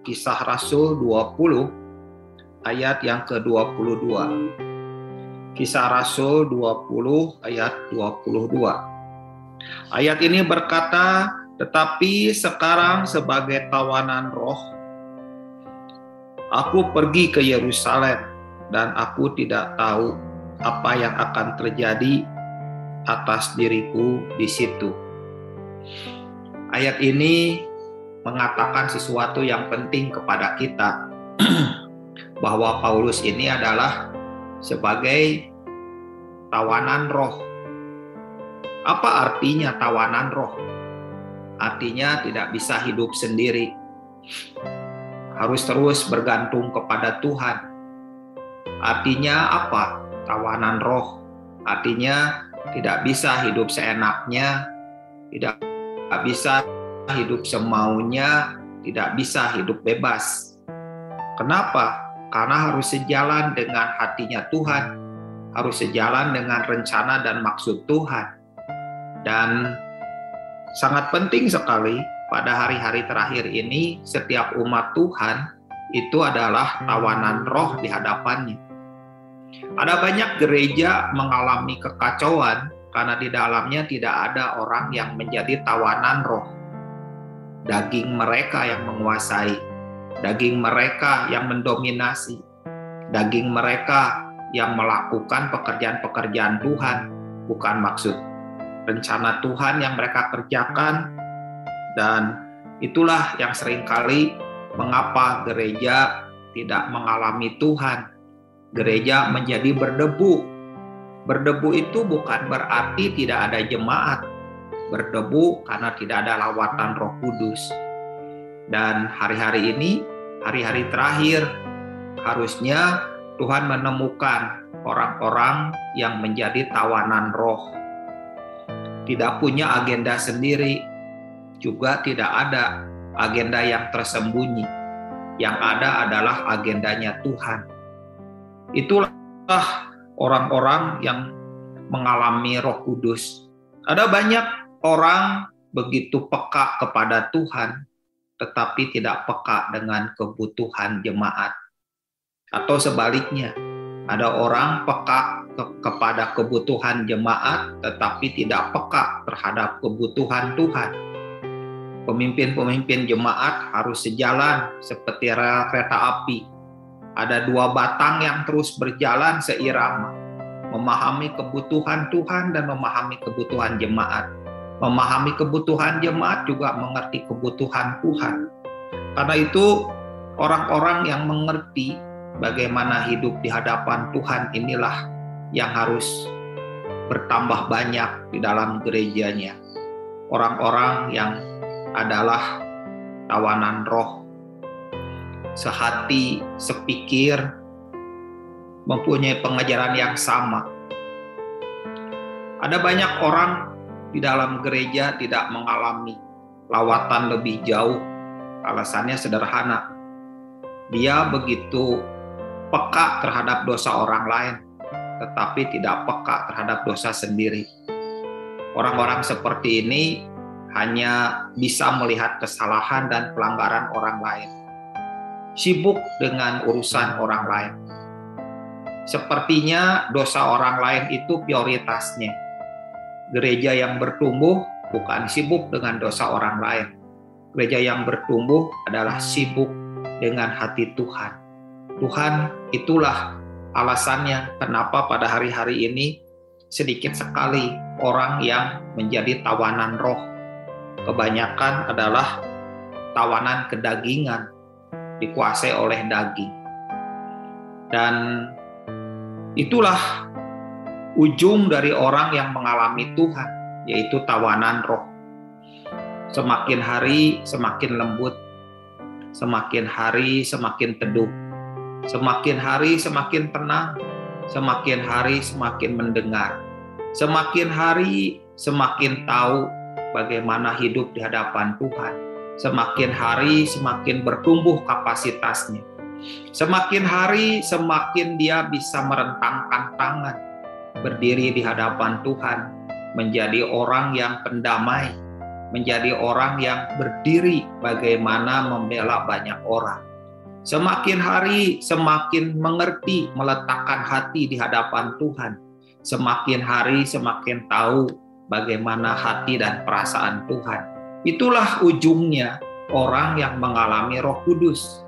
Kisah Rasul 20 ayat yang ke-22. Kisah Rasul 20 ayat 22. Ayat ini berkata, "Tetapi sekarang sebagai tawanan roh, aku pergi ke Yerusalem dan aku tidak tahu apa yang akan terjadi atas diriku di situ." Ayat ini mengatakan sesuatu yang penting kepada kita, bahwa Paulus ini adalah sebagai tawanan roh. Apa artinya tawanan roh? Artinya tidak bisa hidup sendiri, harus terus bergantung kepada Tuhan. Artinya apa? Tawanan roh artinya tidak bisa hidup seenaknya, tidak bisa hidup semaunya, tidak bisa hidup bebas. Kenapa? Karena harus sejalan dengan hatinya Tuhan, harus sejalan dengan rencana dan maksud Tuhan. Dan sangat penting sekali pada hari-hari terakhir ini, setiap umat Tuhan itu adalah tawanan roh di hadapannya. Ada banyak gereja mengalami kekacauan karena di dalamnya tidak ada orang yang menjadi tawanan roh. Daging mereka yang menguasai, daging mereka yang mendominasi, daging mereka yang melakukan pekerjaan-pekerjaan Tuhan, bukan maksud rencana Tuhan yang mereka kerjakan. Dan itulah yang seringkali mengapa gereja tidak mengalami Tuhan. Gereja menjadi berdebu. Berdebu itu bukan berarti tidak ada jemaat. Berdebu karena tidak ada lawatan Roh Kudus. Dan hari-hari ini, hari-hari terakhir, harusnya Tuhan menemukan orang-orang yang menjadi tawanan roh. Tidak punya agenda sendiri, juga tidak ada agenda yang tersembunyi. Yang ada adalah agendanya Tuhan. Itulah orang-orang yang mengalami Roh Kudus. Ada banyak orang begitu peka kepada Tuhan, tetapi tidak peka dengan kebutuhan jemaat. Atau sebaliknya, ada orang peka kepada kebutuhan jemaat, tetapi tidak peka terhadap kebutuhan Tuhan. Pemimpin-pemimpin jemaat harus sejalan seperti rel kereta api. Ada dua batang yang terus berjalan seirama, memahami kebutuhan Tuhan dan memahami kebutuhan jemaat. Memahami kebutuhan jemaat juga mengerti kebutuhan Tuhan. Karena itu, orang-orang yang mengerti bagaimana hidup di hadapan Tuhan inilah yang harus bertambah banyak di dalam gerejanya. Orang-orang yang adalah tawanan roh, sehati, sepikir, mempunyai pengajaran yang sama. Ada banyak orang di dalam gereja tidak mengalami lawatan lebih jauh. Alasannya sederhana. Dia begitu peka terhadap dosa orang lain, tetapi tidak peka terhadap dosa sendiri. Orang-orang seperti ini hanya bisa melihat kesalahan dan pelanggaran orang lain, sibuk dengan urusan orang lain. Sepertinya dosa orang lain itu prioritasnya. Gereja yang bertumbuh bukan sibuk dengan dosa orang lain. Gereja yang bertumbuh adalah sibuk dengan hati Tuhan. Tuhan, itulah alasannya kenapa pada hari-hari ini sedikit sekali orang yang menjadi tawanan roh. Kebanyakan adalah tawanan kedagingan, dikuasai oleh daging. Dan itulah ujung dari orang yang mengalami Tuhan, yaitu tawanan roh. Semakin hari semakin lembut, semakin hari semakin teduh, semakin hari semakin tenang, semakin hari semakin mendengar, semakin hari semakin tahu bagaimana hidup di hadapan Tuhan, semakin hari semakin bertumbuh kapasitasnya, semakin hari semakin dia bisa merentangkan tangan, berdiri di hadapan Tuhan, menjadi orang yang pendamai, menjadi orang yang berdiri bagaimana membela banyak orang. Semakin hari semakin mengerti meletakkan hati di hadapan Tuhan. Semakin hari semakin tahu bagaimana hati dan perasaan Tuhan. Itulah ujungnya orang yang mengalami Roh Kudus.